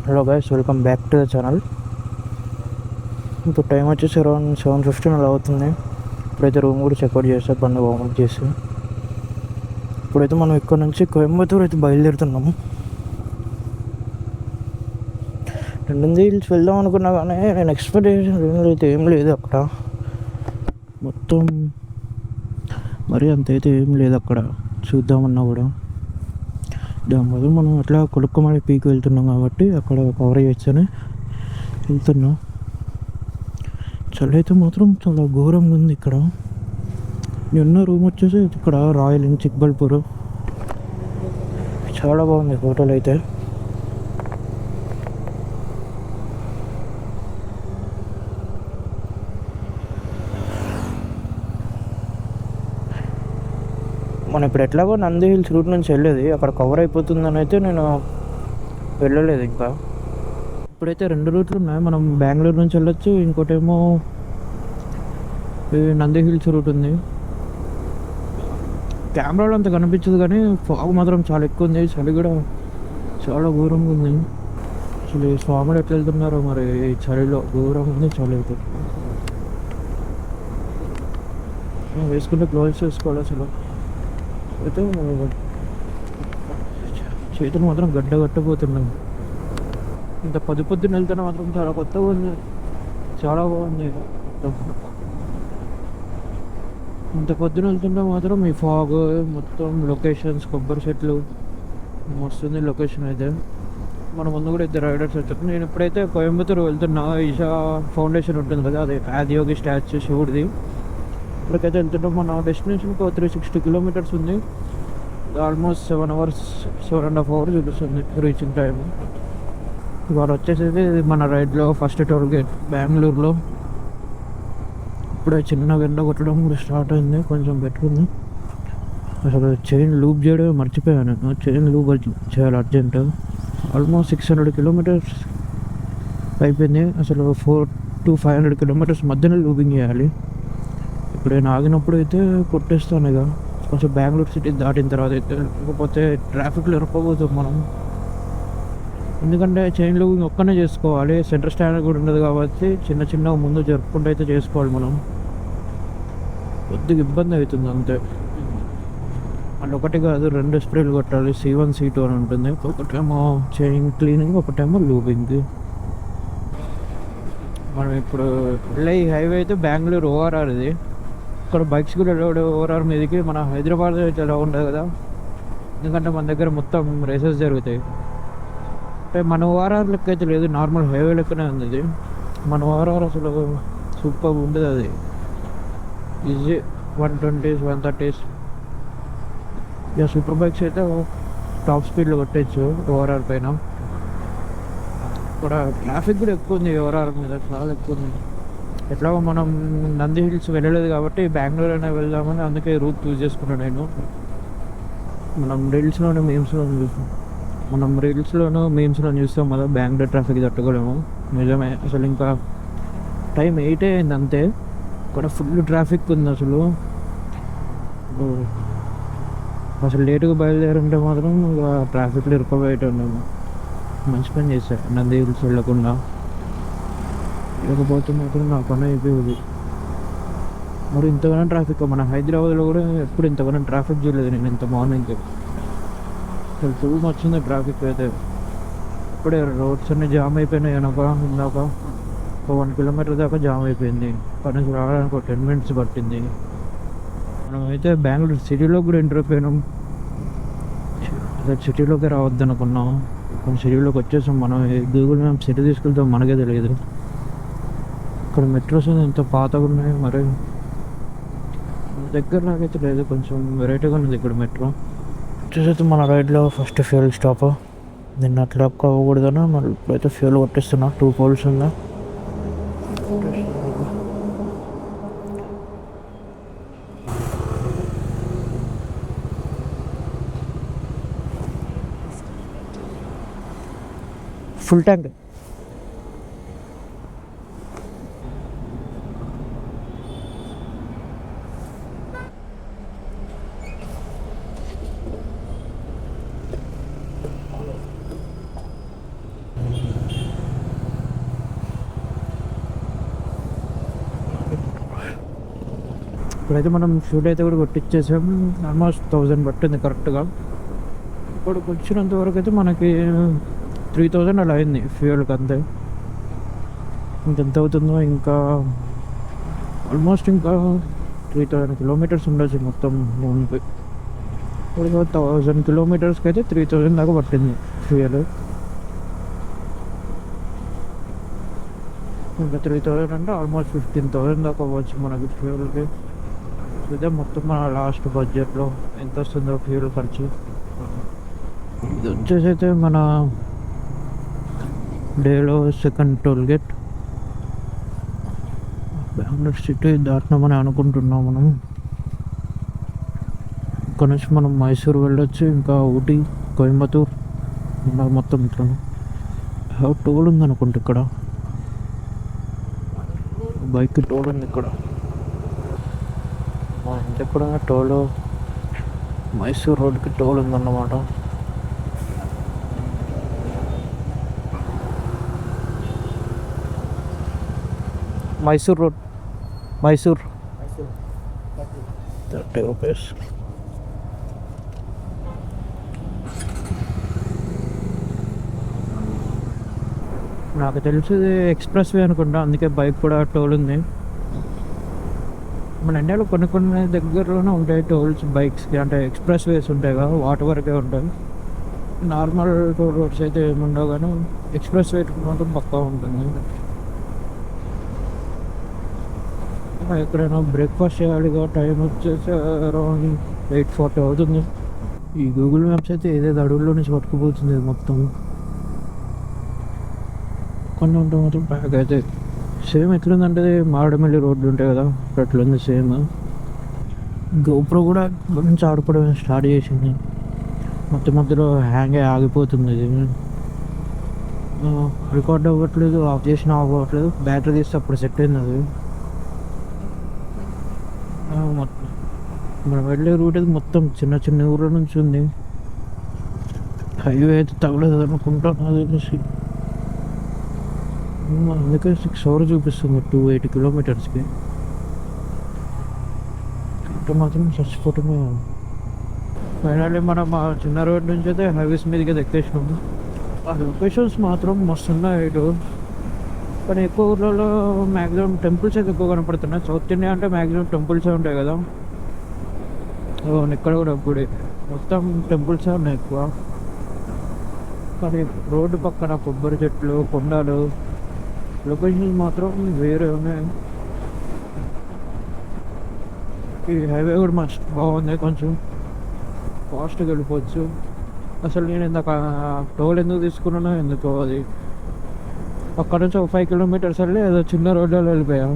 Hello guys, welcome back to the channel. ఇప్పుడు time వచ్చేసి around 7:15 అలా అవుతుంది. ఇప్పుడైతే రూమ్ కూడా చెక్అవుట్ చేస్తే బండి వార్మప్ చేసి ఇప్పుడైతే మనం ఇక్కడ నుంచి కోయంబత్తూర్ అయితే బయలుదేరుతున్నాము. నంది హిల్స్ వెళ్దాం అనుకున్నా కానీ నేను ఎక్స్పెక్టేషన్ అయితే ఏం లేదు అక్కడ. మొత్తం మరి అంత అయితే ఏం లేదు అక్కడ చూద్దామన్నా కూడా. దానివల్ల మనం అట్లా కొడుకుమడి పీకి వెళ్తున్నాం కాబట్టి అక్కడ కవర్ చేస్తేనే వెళ్తున్నాం. చలి అయితే మాత్రం చాలా ఘోరంగా ఉంది ఇక్కడ. నిన్న రూమ్ వచ్చేసి ఇక్కడ రాయల్ ఇన్ చిక్బల్పూర్, చాలా బాగుంది హోటల్ అయితే. మనం ఇప్పుడు ఎట్లాగో నంది హిల్స్ రూట్ నుంచి వెళ్ళేది అక్కడ కవర్ అయిపోతుందని అయితే నేను వెళ్ళలేదు ఇంకా. ఇప్పుడైతే 2 రూట్లు ఉన్నాయి. మనం బెంగళూరు నుంచి వెళ్ళొచ్చు, ఇంకోటేమో నంది హిల్స్ రూట్ ఉంది. కెమెరాలో అంత కనిపించదు కానీ ఫాగ్ మాత్రం చాలా ఎక్కువ ఉంది. చలి కూడా చాలా ఘోరంగా ఉంది. అసలు ఈ స్వాములు ఎట్లా వెళ్తున్నారో మరి చలిలో, ఘోరంగా ఉంది చలి అయితే. వేసుకుంటే గ్లోవ్స్ వేసుకోవాలి. అసలు అయితే చేతులు మాత్రం గట్టపోతున్నాయి. ఇంత పొద్దున్న వెళ్తే మాత్రం చాలా కొత్తగా ఉంది, చాలా బాగుంది. ఇంత పొద్దున వెళ్తుంటే మాత్రం ఈ ఫాగ్ మొత్తం లొకేషన్స్, కొబ్బరి చెట్లు వస్తుంది లొకేషన్ అయితే. మన ముందు కూడా 2 రైడర్స్ వచ్చారు. నేను ఇప్పుడైతే కోయంబత్తూర్ వెళ్తున్నా. ఈషా ఫౌండేషన్ ఉంటుంది కదా, అది ఆదియోగి స్టాచ్యూ శివుడిది. ఇప్పటికైతే వెళ్తుంటాం. మన డెస్టినేషన్కి 360 కిలోమీటర్స్ ఉంది. ఆల్మోస్ట్ 7 hours, 7.5 hours చూపిస్తుంది రీచింగ్ టైం. ఇవాళ వచ్చేసేది మన రైడ్లో ఫస్ట్ టోల్ గేట్ బెంగళూరులో. ఇప్పుడే చిన్నగా ఎండ కొట్టడం కూడా స్టార్ట్ అయింది, కొంచెం పెట్టుకుంది. అసలు చైన్ లూప్ చేయడం మర్చిపోయాను. చైన్ లూప్ చేయాలి అర్జెంట్. ఆల్మోస్ట్ 600 kilometers అయిపోయింది. అసలు 400 to 500 kilometers మధ్యలో లూపింగ్ చేయాలి. ఇప్పుడు నేను ఆగినప్పుడు అయితే కొట్టేస్తాను ఇక, కొంచెం బెంగళూరు సిటీ దాటిన తర్వాత అయితే. లేకపోతే ట్రాఫిక్లో ఇరుక్కోబోతాం మనం. ఎందుకంటే చైన్ లూపింగ్ ఒక్కనే చేసుకోవాలి, సెంటర్ స్టాండ్ కూడా ఉండదు కాబట్టి చిన్న ముందు జరుపుకుంటూ అయితే చేసుకోవాలి మనం. కొద్దిగా ఇబ్బంది అవుతుంది అంతే. అండ్ ఒకటి కాదు, 2 స్ప్రేలు కొట్టాలి. C1 C2 అని ఉంటుంది. ఒకటేమో చైన్ క్లీనింగ్, ఒకటేమో లూపింగ్. మనం ఇప్పుడు వెళ్ళే హైవే అయితే బెంగళూరు ORR ఇది. ఇక్కడ బైక్స్ కూడా ORR మీదకి. మన హైదరాబాద్ అయితే ఎలా ఉండదు కదా, ఎందుకంటే మన దగ్గర మొత్తం రేసెస్ జరుగుతాయి. అంటే మన ORR లెక్క అయితే లేదు, నార్మల్ హైవే లెక్కనే ఉంది ఇది. మన ORR అసలు సూపర్ ఉండదు. అది ఈజీ 120s, 130s. ఇక సూపర్ బైక్స్ అయితే టాప్ స్పీడ్లో కొట్టచ్చు ORR పైన. ఇక్కడ ట్రాఫిక్ కూడా ఎక్కువ ఉంది ORR మీద, చాలా ఎక్కువ ఉంది. ఎట్లాగో మనం నంది హిల్స్ వెళ్ళలేదు కాబట్టి బెంగళూరు అయినా వెళ్దామని అందుకే రూట్ చూస్ చేసుకున్నాను నేను. మనం రీల్స్లోనూ మీమ్స్లో చూస్తాం కదా, బెంగళూరు ట్రాఫిక్ తట్టుకోలేము. నిజమే, అసలు ఇంకా టైం 8 అయింది అంతే, ఇక్కడ ఫుల్ ట్రాఫిక్ ఉంది. అసలు లేటుగా బయలుదేరుంటే మాత్రం ఇక ట్రాఫిక్లో ఇరుక్కుపోయేటన్నాము. మంచి పని చేశారు నంది హిల్స్ వెళ్ళకుండా. లేకపోతే మాత్రం నా పని అయిపోయింది. మరి ఇంతగానో ట్రాఫిక్ మన హైదరాబాద్లో కూడా ఎప్పుడు ఇంతగానో ట్రాఫిక్ చూడలేదు నేను. ఇంత మార్నింగ్ అసలు టూ వచ్చింది ట్రాఫిక్ అయితే. ఇప్పుడే రోడ్స్ అన్నీ జామ్ అయిపోయినాయి. ఇందాక 1 kilometer దాకా జామ్ అయిపోయింది. పని రావడానికి 10 minutes పట్టింది. మనం అయితే బెంగళూరు సిటీలో కూడా ఎంటర్ అయిపోయినాం. అసలు సిటీలోకి రావద్దు అనుకున్నాం, కొన్ని సిటీలోకి వచ్చేసాం. మనం గూగుల్ మ్యాప్ సిటీ తీసుకెళ్తాం మనకే తెలియదు. ఇక్కడ మెట్రోస్ ఎంత పాతగా ఉన్నాయి, మరి దగ్గర నాకైతే లేదు. కొంచెం వెరైటీగా ఉంది ఇక్కడ మెట్రో. వచ్చేసి మన రైడ్లో ఫస్ట్ ఫ్యూల్ స్టాప్. నిన్న అట్లా అవ్వకూడదన్నా మళ్ళీ ఇప్పుడైతే ఫ్యూల్ కొట్టిస్తున్నా. 2 poles ఉందా. Full tank. ఇప్పుడైతే మనం షూట్ అయితే కూడా కొట్టించేసాం. ఆల్మోస్ట్ 1000 పట్టింది కరెక్ట్గా. ఇక్కడికి వచ్చినంత వరకు అయితే మనకి 3000 అలా అయింది ఫ్యూయల్కి అంతే. ఇంకెంత అవుతుందో ఇంకా ఆల్మోస్ట్ ఇంకా 3000 కిలోమీటర్స్ ఉండొచ్చు మొత్తం లోన్కి. ఇప్పుడు 1000 కిలోమీటర్స్కి అయితే 3000 దాకా పట్టింది ఫ్యూయల్. ఇంకా 3000 అంటే ఆల్మోస్ట్ 15,000 దాకా అవ్వచ్చు మనకి ఫ్యూయల్కి. ఇదే మొత్తం మన లాస్ట్ బడ్జెట్లో ఎంత వస్తుందో ఫ్యూయల్ ఖర్చు. ఇది వచ్చేసి అయితే మన డేలో second toll gate. Bengaluru city దాటినామని అనుకుంటున్నాం మనం. ఇక్కడ నుంచి మనం మైసూర్ వెళ్ళొచ్చు, ఇంకా ఊటీ, కోయంబత్తూర్ మొత్తం ఇట్లా టోల్ ఉంది అనుకుంటా. ఇక్కడ బైక్ టోల్ ఉంది ఇక్కడ. మా ఇంటికి కూడా టోల్, మైసూర్ రోడ్కి టోల్ ఉందన్నమాట. Mysore road, Mysore 30 rupees. నాకు తెలిసి ఎక్స్ప్రెస్ వే అనుకుంటా, అందుకే బైక్ కూడా టోల్ ఉంది. మన ఇండియాలో కొన్ని దగ్గరలోనే ఉంటాయి టోల్స్ బైక్స్కి, అంటే ఎక్స్ప్రెస్ వేస్ ఉంటాయి కదా, వాటి వరకే ఉంటాయి. నార్మల్ టోల్ రోడ్స్ అయితే ఏముండవు, కానీ ఎక్స్ప్రెస్ వే మాత్రం పక్కా ఉంటుంది. ఎక్కడైనా బ్రేక్ఫాస్ట్ చేయాలిగా, టైం వచ్చేసి అరౌండ్ 8:40 అవుతుంది. ఈ గూగుల్ మ్యాప్స్ అయితే ఏదైతే అడవుల్లో నుంచి పట్టుకుపోతుంది మొత్తం. కొన్ని ఉంటే మాత్రం ప్యాక్ అయితే సేమ్ ఎట్లుందంటే మారడమల్లి రోడ్లు ఉంటాయి కదా, అట్లుంది సేమ్. గోప్రో కూడా గురించి ఆడుకోవడం స్టార్ట్ చేసింది. మధ్యలో హ్యాంగ్ ఆగిపోతుంది. ఇది రికార్డ్ అవ్వట్లేదు, ఆఫ్ చేసినా అవ్వట్లేదు. బ్యాటరీ తీస్తే అప్పుడు సెట్ అయింది అది. మనం వెళ్ళే రూట్ అయితే మొత్తం చిన్న ఊర్ల నుంచి ఉంది. హైవే అయితే తగలేదు అనుకుంటాను అది తెలిసి. అందుకే 6 hours చూపిస్తుంది 280 కిలోమీటర్స్కి. అంటే మాత్రం చచ్చిపోవటమే. ఫైనల్లీ మనం ఆ చిన్న రోడ్ నుంచి అయితే హైవేస్ మీదకి అయితే ఎక్కేసినాము. ఆ లొకేషన్స్ మాత్రం మస్తు ఉన్నాయి ఇటు. కానీ ఎక్కువ ఊర్లలో మ్యాక్సిమం టెంపుల్స్ అయితే ఎక్కువ కనపడుతున్నాయి. సౌత్ ఇండియా అంటే మ్యాక్సిమం టెంపుల్సే ఉంటాయి కదా. ఇక్కడ కూడా గుడి, మొత్తం టెంపుల్సే ఉన్నాయి ఎక్కువ. కానీ రోడ్డు పక్కన కొబ్బరి చెట్లు, కొండలు, లొకేషన్స్ మాత్రం వేరే ఉన్నాయి. ఈ హైవే కూడా మస్తు బాగుంది, కొంచెం ఫాస్ట్గా వెళ్ళిపోవచ్చు. అసలు నేను ఇందాక టోల్ ఎందుకు తీసుకున్నానో ఎందుకో, అది అక్కడ నుంచి ఒక 5 kilometers వెళ్ళి ఏదో చిన్న రోడ్లలో వెళ్ళిపోయాం.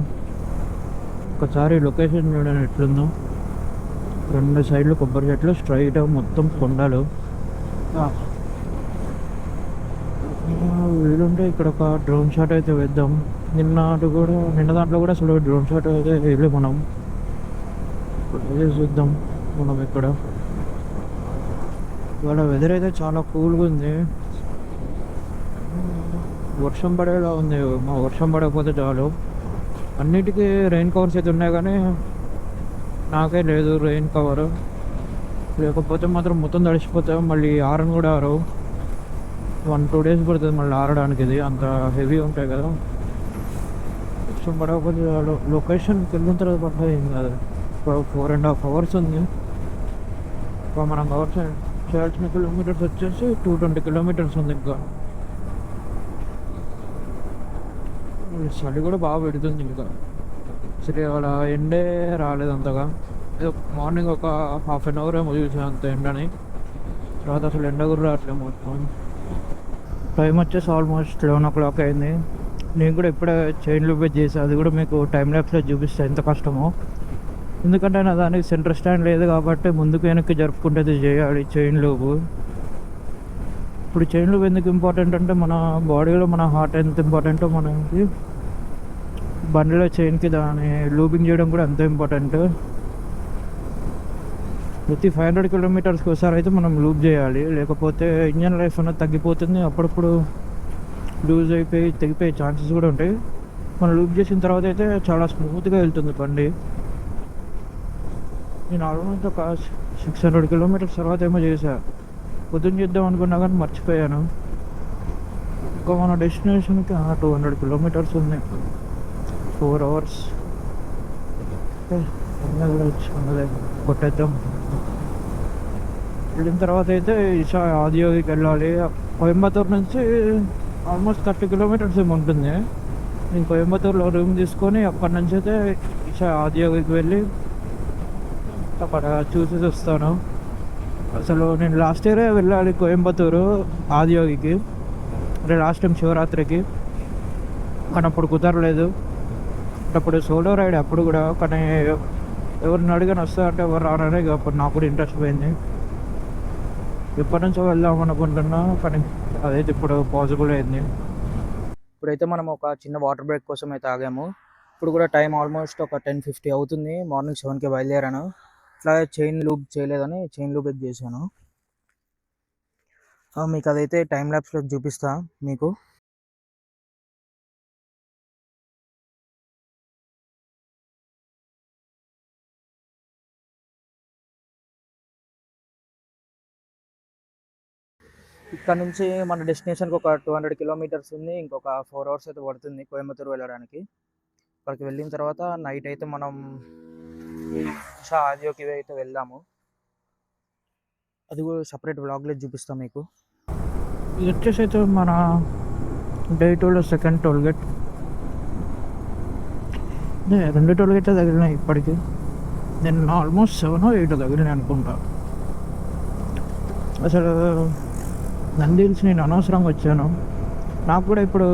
ఒకసారి లొకేషన్ చూడండి ఎట్లుందో. 2 సైడ్లు కొబ్బరి చెట్లు, స్ట్రైట్ మొత్తం కొండలు. వీలుంటే ఇక్కడ ఒక డ్రోన్ షాట్ అయితే వేద్దాం. నిన్న దాంట్లో కూడా అసలు డ్రోన్ షాట్ అయితే వెళ్ళి మనం చూద్దాం. మనం ఇక్కడ ఇవాళ వెదర్ అయితే చాలా కూల్గా ఉంది. వర్షం పడేలా ఉంది. మా వర్షం పడకపోతే చాలు. అన్నిటికీ రెయిన్ కవర్స్ అయితే ఉన్నాయి, కానీ నాకే లేదు రెయిన్ కవర్. లేకపోతే మాత్రం మొత్తం తడిసిపోతాం. మళ్ళీ ఆరని కూడా ఆరవు. 1-2 days పడుతుంది మళ్ళీ ఆరడానికి. ఇది అంత హెవీ ఉంటాయి కదా. వర్షం పడకపోతే చాలు. లొకేషన్కి వెళ్ళిన తర్వాత పడుతుంది ఏం కాదు. 4.5 hours ఉంది. మనం కవర్ చేయాల్సిన కిలోమీటర్స్ వచ్చేసి 220 kilometers ఉంది. ఇంకా చలి కూడా బాగా పెడుతుంది. ఇంకా సరే అలా ఎండే రాలేదు అంతగా. ఏదో మార్నింగ్ ఒక 1/2 hour ఏమో చూసాను అంత ఎండని. తర్వాత అసలు ఎండ కూడా రావట్లేదు మొత్తం. టైం వచ్చేసి ఆల్మోస్ట్ 11 o'clock అయింది. నేను కూడా ఇప్పుడే చైన్ లూప్ చేసాను. అది కూడా మీకు టైం ల్యాప్స్లో చూపిస్తాను ఎంత కష్టమో. ఎందుకంటే నా దానికి సెంటర్ స్టాండ్ లేదు కాబట్టి ముందుకు వెనక్కి జరుపుకుంటే చేయాలి చైన్ లూప్. ఇప్పుడు చైన్ లూప్ ఎందుకు ఇంపార్టెంట్ అంటే మన బాడీలో మన హార్ట్ ఎంత ఇంపార్టెంటో మనకి బండిలో చైన్కి దాన్ని లూపింగ్ చేయడం కూడా అంతే ఇంపార్టెంట్. ప్రతి 500 kilometers ఒకసారి అయితే మనం లూప్ చేయాలి. లేకపోతే ఇంజన్ లైఫ్ అనేది తగ్గిపోతుంది. అప్పుడప్పుడు లూజ్ అయిపోయి తెగిపోయే ఛాన్సెస్ కూడా ఉంటాయి. మనం లూప్ చేసిన తర్వాత అయితే చాలా స్మూత్గా వెళ్తుంది బండి. నేను ఆల్మోస్ట్ ఒక 600 కిలోమీటర్స్ తర్వాత ఏమో చేశా. పొద్దున్న చేద్దాం అనుకున్నా కానీ మర్చిపోయాను. ఇంకా మన డెస్టినేషన్కి 200 కిలోమీటర్స్ ఉంది, 4 hours. ఉన్నదే కొట్టేద్దాం. వెళ్ళిన తర్వాత అయితే ఈషా ఆదియోగికి వెళ్ళాలి. కోయంబత్తూరు నుంచి ఆల్మోస్ట్ 30 కిలోమీటర్స్ ఏమి ఉంటుంది. నేను కోయంబత్తూరులో రూమ్ తీసుకొని అక్కడి నుంచి అయితే ఈషా ఆదియోగికి వెళ్ళి అక్కడ చూసేసి వస్తాను. అసలు నేను లాస్ట్ ఇయరే వెళ్ళాలి కోయంబత్తూరు ఆదియోగికి, అంటే లాస్ట్ టైం శివరాత్రికి, కానీ అప్పుడు కుదరలేదు. అప్పుడు సోలో రైడ్ అప్పుడు కూడా, కానీ ఎవరిని అడిగాను వస్తా అంటే ఎవరు రాననే అప్పుడు నాకు కూడా ఇంట్రెస్ట్ పోయింది. ఎప్పటి నుంచో వెళ్దాం అనుకుంటున్నా, కానీ అదైతే ఇప్పుడు పాసిబుల్ అయింది. ఇప్పుడైతే మనం ఒక చిన్న వాటర్ బ్రేక్ కోసం అయితే ఆగాము. ఇప్పుడు కూడా టైం ఆల్మోస్ట్ ఒక 10:50 అవుతుంది. మార్నింగ్ 7కి బయలుదేరాను. ఇట్లా చైన్ లూప్ చేయలేదని చైన్ లూప్ అయితే చేశాను. మీకు అదైతే టైం ల్యాప్స్లో చూపిస్తా మీకు. ఇక్కడ నుంచి మన డెస్టినేషన్కి ఒక 200 కిలోమీటర్స్ ఉంది. ఇంకొక 4 hours అయితే పడుతుంది కోయంబత్తూరు వెళ్ళడానికి. అక్కడికి వెళ్ళిన తర్వాత నైట్ అయితే మనం ఆదియోగి అయితే వెళ్దాము. అది కూడా సపరేట్ వ్లాగ్లో చూపిస్తాం మీకు. ఇది వచ్చేసి అయితే మన డే 2లో సెకండ్ టోల్గేట్. 2 టోల్గేట్లే తగిలినాయి ఇప్పటికి. నేను ఆల్మోస్ట్ 7 or 8 తగిలినాయి అనుకుంటా. అసలు నంది హిల్స్ నేను అనవసరంగా వచ్చాను. నాకు కూడా ఇప్పుడు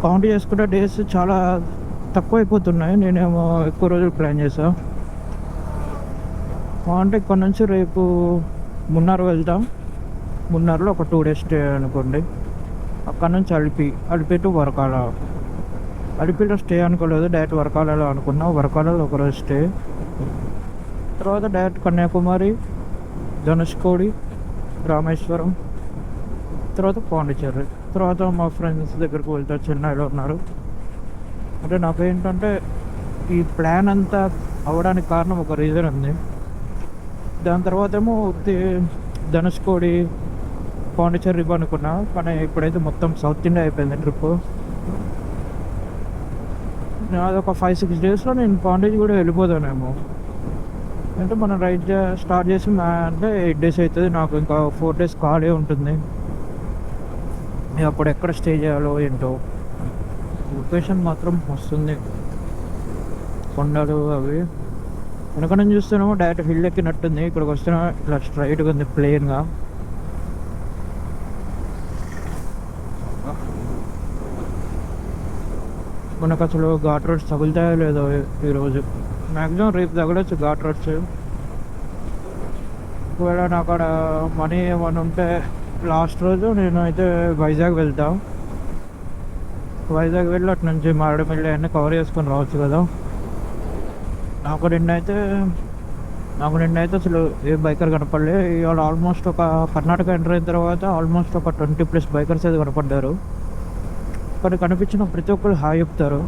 కౌంట్ చేసుకుంటే డేస్ చాలా తక్కువ అయిపోతున్నాయి. నేనేమో ఎక్కువ రోజులు ప్లాన్ చేశాను. అంటే ఇక్కడ నుంచి రేపు మున్నార్ వెళ్తాం. మున్నార్లో ఒక 2 days స్టే అనుకోండి. అక్కడ నుంచి అలిపి టు వరకాల. అలిపిలో స్టే అనుకోలేదు, డైరెక్ట్ వరకాలలో అనుకున్నా. వరకాలలో ఒకరోజు స్టే, తర్వాత డైరెక్ట్ కన్యాకుమారి, ధనుష్కోడి, రామేశ్వరం, తర్వాత పాండిచ్చేరి. తర్వాత మా ఫ్రెండ్స్ దగ్గరకు వెళ్తారు, చెన్నైలో ఉన్నారు. అంటే నాకు ఏంటంటే ఈ ప్లాన్ అంతా అవ్వడానికి కారణం ఒక రీజన్ ఉంది. దాని తర్వాత ఏమో ధనుష్కోడి, పాండిచ్చేరి అనుకున్నా, కానీ ఇప్పుడైతే మొత్తం సౌత్ ఇండియా అయిపోయింది ట్రిప్. అదొక 5-6 daysలో నేను పాండిచ్చేరి కూడా వెళ్ళిపోతానేమో. అంటే మనం రైడ్ స్టార్ట్ చేసి అంటే 8 days అవుతుంది. నాకు ఇంకా 4 days ఖాళీ ఉంటుంది. అప్పుడు ఎక్కడ స్టే చేయాలో ఏంటో. లొకేషన్ మాత్రం వస్తుంది, కొండలు అవి. వెనక నుంచి చూస్తేనేమో డైరెక్ట్ హిల్ ఎక్కినట్టుంది. ఇక్కడికి వస్తే ఇట్లా స్ట్రైట్గా ఉంది, ప్లెయిన్గా. మనకు అసలు ఘాట్ రోడ్స్ తగులుతాయో లేదో ఈరోజు. మ్యాక్సిమం రేపు తగలచ్చు ఘాట్ రోడ్స్. ఒకవేళ నాకు అక్కడ మనీ ఏమైనా ఉంటే లాస్ట్ రోజు నేను అయితే వైజాగ్ వెళ్తాను. వైజాగ్ వెళ్ళి అటు నుంచి మారేడుమిల్లి అన్నీ కవర్ చేసుకొని రావచ్చు కదా. నాకు నిన్నైతే అసలు ఏ బైకర్ కనపడలే. ఇవాళ ఆల్మోస్ట్ ఒక కర్ణాటక ఎంటర్ అయిన తర్వాత ఆల్మోస్ట్ ఒక 20+ బైకర్స్ అయితే కనపడ్డారు. కానీ కనిపించిన ప్రతి ఒక్కరు హాయ్ చెప్తారు.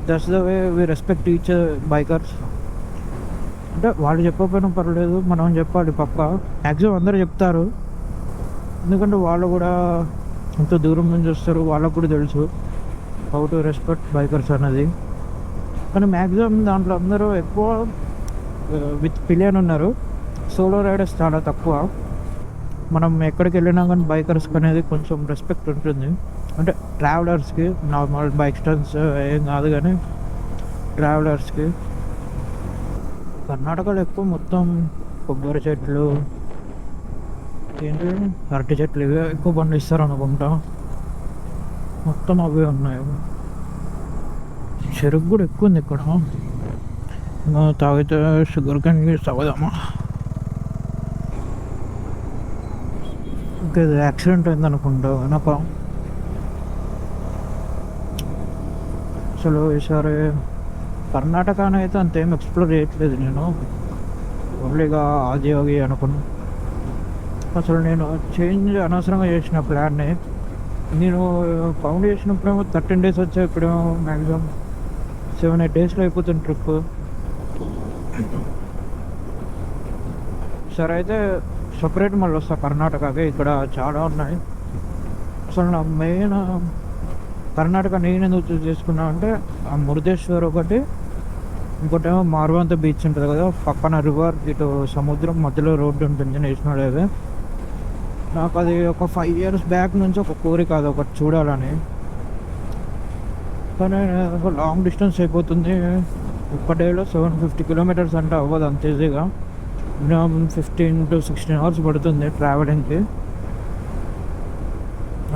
That's the way we respect each bikers. అంటే వాళ్ళు చెప్పకపోయినా పర్లేదు, మనం చెప్పాలి పక్క. మ్యాక్సిమం అందరూ చెప్తారు, ఎందుకంటే వాళ్ళు కూడా ఎంతో దూరం నుంచి వస్తారు. వాళ్ళకు కూడా తెలుసు హౌ టు రెస్పెక్ట్ బైకర్స్ అన్నది. కానీ మ్యాక్సిమం దాంట్లో అందరూ ఎక్కువ విత్ పిలియన్ ఉన్నారు. సోలో రైడర్స్ చాలా తక్కువ. మనం ఎక్కడికి వెళ్ళినా కానీ బైకర్స్కి అనేది కొంచెం రెస్పెక్ట్ ఉంటుంది. అంటే ట్రావెలర్స్కి, నార్మల్ బైక్ స్టన్స్ ఏం కాదు, కానీ ట్రావెలర్స్కి. కర్ణాటకలో ఎక్కువ మొత్తం కొబ్బరి చెట్లు, ఏంటి అరటి చెట్లు, ఇవే ఎక్కువ పండిస్తారు అనుకుంటా. మొత్తం అవే ఉన్నాయి. చెరుకు కూడా ఎక్కువ ఉంది ఇక్కడ. తాగితే షుగర్ క్యాన్ తాగుదామా? ఓకే, యాక్సిడెంట్ అయింది అనుకుంటా వెనక. అసలు ఈసారి కర్ణాటకని అయితే అంతేం ఎక్స్ప్లోర్ చేయట్లేదు నేను. ఓన్లీగా ఆదియోగి అనుకున్నా. అసలు నేను చేంజ్ అనవసరంగా చేసిన ప్లాన్ని. నేను కౌంట్ చేసినప్పుడేమో 13 days వచ్చాయి, ఇప్పుడేమో మ్యాక్సిమం 7-8 daysలో అయిపోతుంది ట్రిప్. సరే అయితే సపరేట్ మళ్ళీ వస్తా కర్ణాటకకి. ఇక్కడ చాలా ఉన్నాయి. అసలు నా మెయిన్ కర్ణాటక నేను ఎందుకు చూస్ చేసుకున్నా అంటే ఆ మురుదేశ్వర్ ఒకటి, ఇంకోటేమో మార్వంత బీచ్ ఉంటుంది కదా, పక్కన రివర్, ఇటు సముద్రం, మధ్యలో రోడ్డు ఉంటుంది నేషనల్ హైవే. నాకు అది ఒక 5 years బ్యాక్ నుంచి ఒక కోరిక, అది ఒకటి చూడాలని. కానీ లాంగ్ డిస్టెన్స్ అయిపోతుంది. ఒక డేలో 750 kilometers అంటే అవ్వదు అంత ఈజీగా. మినిమం 15 to 16 hours పడుతుంది ట్రావెలింగ్కి.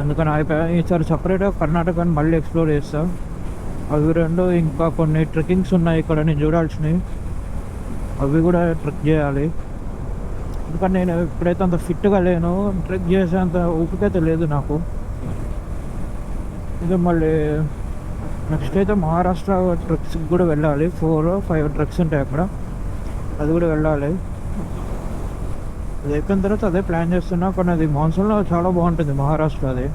అందుకని అయిపోయా. ఈసారి సపరేట్గా కర్ణాటకని మళ్ళీ ఎక్స్ప్లోర్ చేస్తాను. అవి రెండు, ఇంకా కొన్ని ట్రెక్కింగ్స్ ఉన్నాయి ఇక్కడ నేను చూడాల్సినవి, అవి కూడా ట్రెక్ చేయాలి. ఎందుకంటే నేను ఇప్పుడైతే అంత ఫిట్గా లేను, ట్రెక్ చేసేంత ఓపికైతే లేదు నాకు. ఇది మళ్ళీ నెక్స్ట్ అయితే మహారాష్ట్ర ట్రెక్స్కి కూడా వెళ్ళాలి. 4 or 5 ట్రెక్స్ ఉంటాయి అక్కడ, అది కూడా వెళ్ళాలి. అది అయిపోయిన తర్వాత అదే ప్లాన్ చేస్తున్నా. కానీ అది మాన్సూన్లో చాలా బాగుంటుంది మహారాష్ట్ర. అది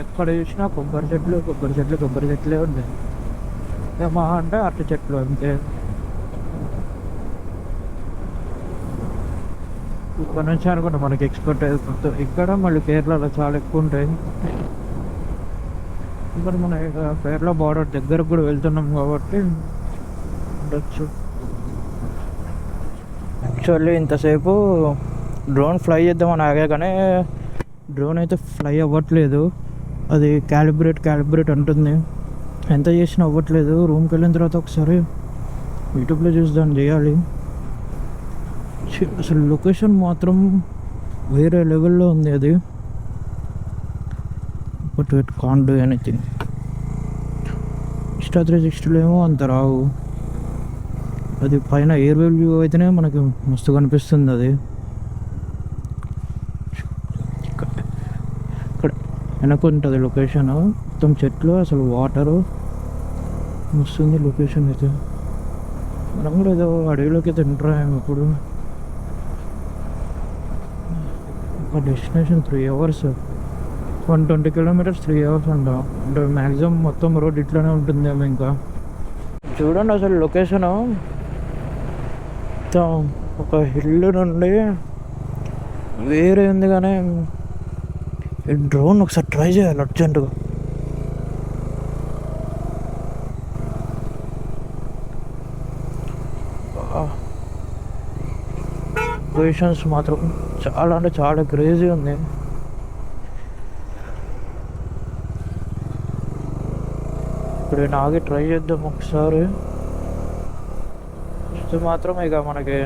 ఎక్కడ చూసినా కొబ్బరి చెట్లే ఉన్నాయి. మహా అంటే అరటి చెట్లు అంతే. ఇక్కడ నుంచి అనుకుంటా మనకి ఎక్స్పోర్ట్ అయిపోతుంది. ఇక్కడ మళ్ళీ కేరళలో చాలా ఎక్కువ ఉంటాయి. ఇక్కడ మన కేరళ బార్డర్ దగ్గరకు కూడా వెళ్తున్నాం కాబట్టి ఉండొచ్చు. యాక్చువల్లీ ఇంతసేపు డ్రోన్ ఫ్లై చేద్దామని ఆగా, కానీ డ్రోన్ అయితే ఫ్లై అవ్వట్లేదు. అది క్యాలిబ్రేట్ అంటుంది. ఎంత చేసినా అవ్వట్లేదు. రూమ్కి వెళ్ళిన తర్వాత ఒకసారి యూట్యూబ్లో చూసి దాన్ని చేయాలి. అసలు లొకేషన్ మాత్రం వేరే లెవెల్లో ఉంది అది. But it can't do anything. Insta360లో ఏమో అంత రావు. అది పైన ఎయిర్ వ్యూ అయితేనే మనకి మస్తు కనిపిస్తుంది. అది ఇక్కడ వెనక ఉంటుంది లొకేషన్, మొత్తం చెట్లు, అసలు వాటరు వస్తుంది లొకేషన్ అయితే. మనం కూడా ఏదో అడవిలోకి అయితే ఎంటర్ అయ్యాము ఇప్పుడు. ఒక డెస్టినేషన్ 3 hours, 120 kilometers 3 hours అంట. అంటే మ్యాక్సిమం మొత్తం రోడ్ ఇట్లానే ఉంటుందేమో. ఇంకా చూడండి అసలు లొకేషను ఒక హిల్ నుండి వేరే ఉంది. కానీ డ్రోన్ ఒకసారి ట్రై చేయాలి అర్జెంటుగా. లొకేషన్స్ మాత్రం చాలా అంటే చాలా క్రేజీ ఉంది. ఇప్పుడు నాగే ట్రై చేద్దాం ఒకసారి. ఇది మాత్రం ఇక మనకి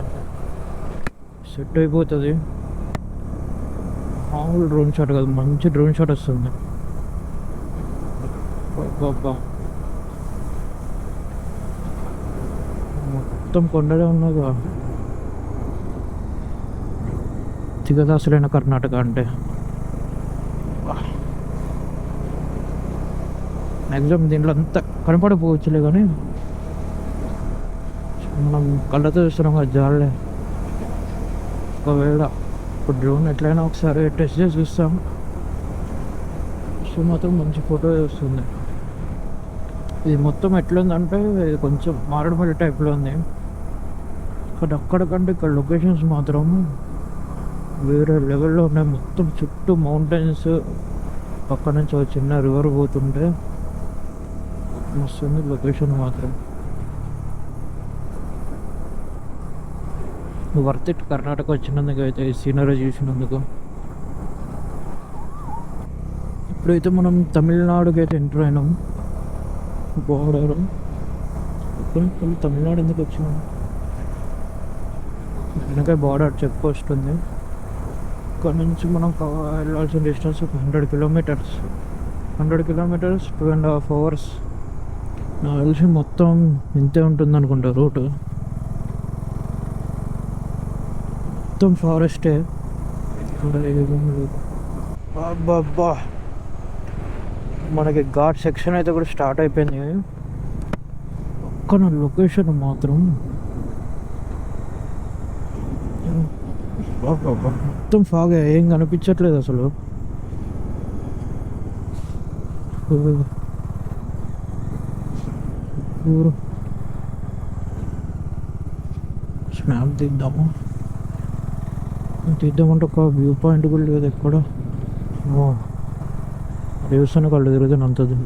సెట్ అయిపోతుంది. మామూలు డ్రోన్ షాట్ కాదు, మంచి డ్రోన్ షాట్ వస్తుంది. మొత్తం కొండలే ఉన్నాగా. ఇది కదా అసలైన కర్ణాటక అంటే. మ్యాక్సిమం దీంట్లో అంతా కనపడపోవచ్చులే, కానీ మనం కళ్ళతో చూస్తున్నాం కదా జాలే. ఒకవేళ ఇప్పుడు డ్రోన్ ఎట్లయినా ఒకసారి టెస్ట్ చేసి చూస్తాం. సో మాత్రం మంచి ఫోటో వస్తుంది. ఇది మొత్తం ఎట్లుందంటే ఇది కొంచెం మారేడుమల్లి టైప్లో ఉంది. కానీ అక్కడికంటే ఇక్కడ లొకేషన్స్ మాత్రం వేరే లెవెల్లో ఉన్నాయి. మొత్తం చుట్టూ మౌంటైన్స్, పక్క నుంచి ఒక చిన్న రివర్ పోతుంటే వస్తుంది లొకేషన్ మాత్రం. వర్త్ ఇట్ కర్ణాటక వచ్చినందుకు అయితే, ఈ సీనరీ చూసినందుకు. ఇప్పుడైతే మనం తమిళనాడుకి అయితే ఎంటర్ అయినాం. బోర్డర్ ఇప్పుడు తమిళనాడు ఎందుకు వచ్చినాం? వెనక బార్డర్ చెక్ పోస్ట్ ఉంది. ఇక్కడ నుంచి మనం వెళ్ళాల్సిన డిస్టెన్స్ 100 kilometers. 100 kilometers 2.5 hours. నాకు తెలిసి మొత్తం ఇంతే ఉంటుంది అనుకుంటా రూట్. మొత్తం ఫారెస్టే. అబ్బా, మనకి ఘాట్ సెక్షన్ అయితే కూడా స్టార్ట్ అయిపోయింది. ఒక్క లొకేషన్ మాత్రం మొత్తం ఫాగ్, ఏం కనిపించట్లేదు అసలు. స్నాప్ తీద్దాము. తీద్దామంటే ఒక వ్యూ పాయింట్ కూడా లేదు ఎక్కడ. దేవస్థానం కళ్ళు తిరుగుతుంది అంతది.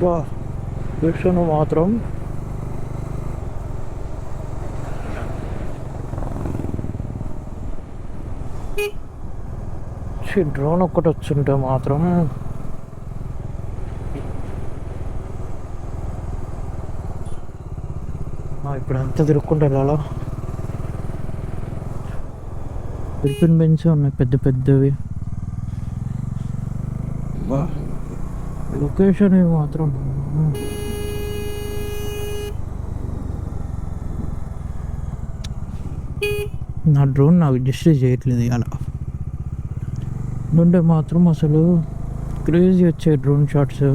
బా దేవస్థానం మాత్రం డ్రోన్ ఒక్కటి వచ్చుంటే మాత్రం ఇప్పుడు అంతా తిరుక్కుంటే వెళ్ళాలా. ఫిలిపిన్ బెంచ్ ఉన్నాయి పెద్ద పెద్దవి. లొకేషన్ మాత్రం నా డ్రోన్ నాకు అడ్జస్ట్ చేయట్లేదు అలా ఉంటే మాత్రం అసలు క్రేజీ వచ్చాయి డ్రోన్ షాట్స్.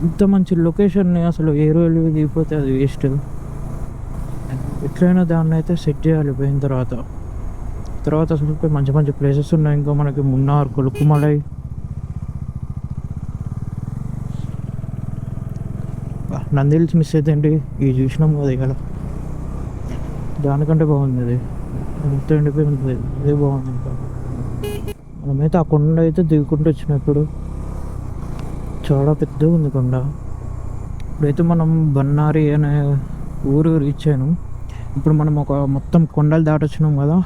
ఇంత మంచి లొకేషన్ని అసలు ఏ రోజు దిగిపోతే అది వేస్ట్. ఎట్లయినా దాన్ని అయితే సెట్ చేయాలి. పోయిన తర్వాత అసలు మంచి మంచి ప్లేసెస్ ఉన్నాయి ఇంకా మనకి. మున్నార్, కొలుకుమలై, నంది హిల్స్ మిస్ అయితే ఏంటి, ఇవి చూసినాం కదా ఇక్కడ. దానికంటే బాగుంది అది. ఎంత ఎండిపోయింది, అదే బాగుంది. ఇంకా మనమైతే ఆ కొండ అయితే దిగుకుంటూ వచ్చినప్పుడు చాలా పెద్దగా ఉంది కొండ. ఇప్పుడైతే మనం బన్నారి అనే ఊరు రీచ్ అయ్యాను. ఇప్పుడు మనం ఒక మొత్తం కొండలు దాటొచ్చినాం కదా.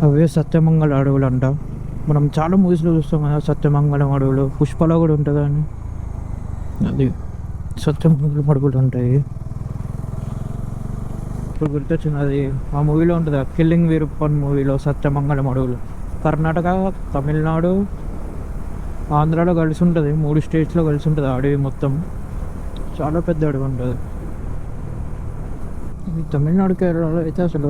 అవే సత్యమంగళ అడవులు అంట. మనం చాలా మూవీస్లో చూస్తాం కదా సత్యమంగళం అడవులు. పుష్పలో కూడా ఉంటుందని. అది సత్యమంగళం అడవులు ఉంటాయి. ఇప్పుడు గుర్తొచ్చింది, అది ఆ మూవీలో ఉంటుంది, కిల్లింగ్ వీరప్పన్ మూవీలో సత్యమంగళం అడవులు. కర్ణాటక, తమిళనాడు, ఆంధ్రాలో కలిసి ఉంటుంది. 3 స్టేట్స్లో కలిసి ఉంటుంది అడవి మొత్తం. చాలా పెద్ద అడవి ఉంటుంది. ఈ తమిళనాడు, కేరళలో అయితే అసలు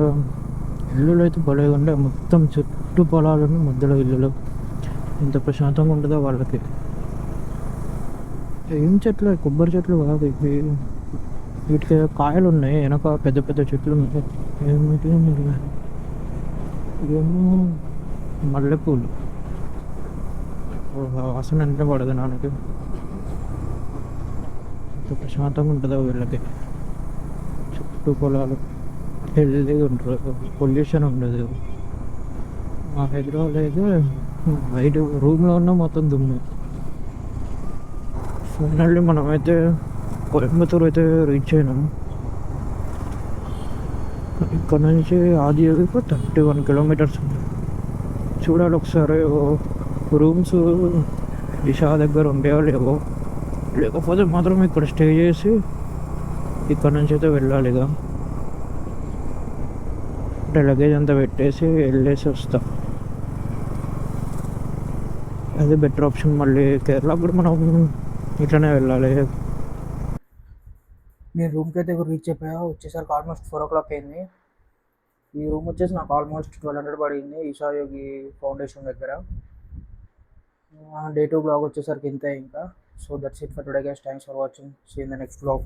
ఇల్లులు అయితే భలేగా ఉండే. మొత్తం చుట్టూ పొలాలను మధ్యలో ఇల్లులు. ఎంత ప్రశాంతంగా ఉంటుందో వాళ్ళకి. ఏం చెట్లు, కొబ్బరి చెట్లు కాదు ఇవి. వీటికి కాయలు ఉన్నాయి వెనక, పెద్ద పెద్ద చెట్లు ఉన్నాయి. ఏమిటి ఇవేమో మల్లెపూలు. వాసన అంటే పడదు నాన్నకి. ఎంత ప్రశాంతంగా ఉంటుందో వీళ్ళకి. చుట్టూ పొలాలు, హెల్దీగా ఉంటారు, పొల్యూషన్ ఉండదు. మా హైదరాబాద్ అయితే బయట రూమ్లో ఉన్న మొత్తం దుమ్ము. ఫైనల్లీ మనమైతే కోయంబత్తూరు అయితే రీచ్ అయినాం. ఇక్కడ నుంచి ఆదియోగికి 31 కిలోమీటర్స్. చూడాలి ఒకసారి రూమ్స్ దిశా దగ్గర ఉండేవో లేవో. లేకపోతే మాత్రం ఇక్కడ స్టే చేసి ఇక్కడ నుంచి అయితే వెళ్ళాలి. ఇక అంటే లగేజ్ అంతా పెట్టేసి వెళ్ళేసి వస్తా. అదే బెటర్ ఆప్షన్. మళ్ళీ కేరళ కూడా మనం ఇట్లనే వెళ్ళాలి. నేను రూమ్కి అయితే రీచ్ అయిపోయా. వచ్చేసరికి ఆల్మోస్ట్ 4 o'clock అయింది. ఈ రూమ్ వచ్చేసి నాకు ఆల్మోస్ట్ 1200 పడింది ఈశా యోగి ఫౌండేషన్ దగ్గర. డే 2 బ్లాగ్ వచ్చేసరికి ఇంతే ఇంకా. So that's it for today guys. Thanks for watching. See in the next blog.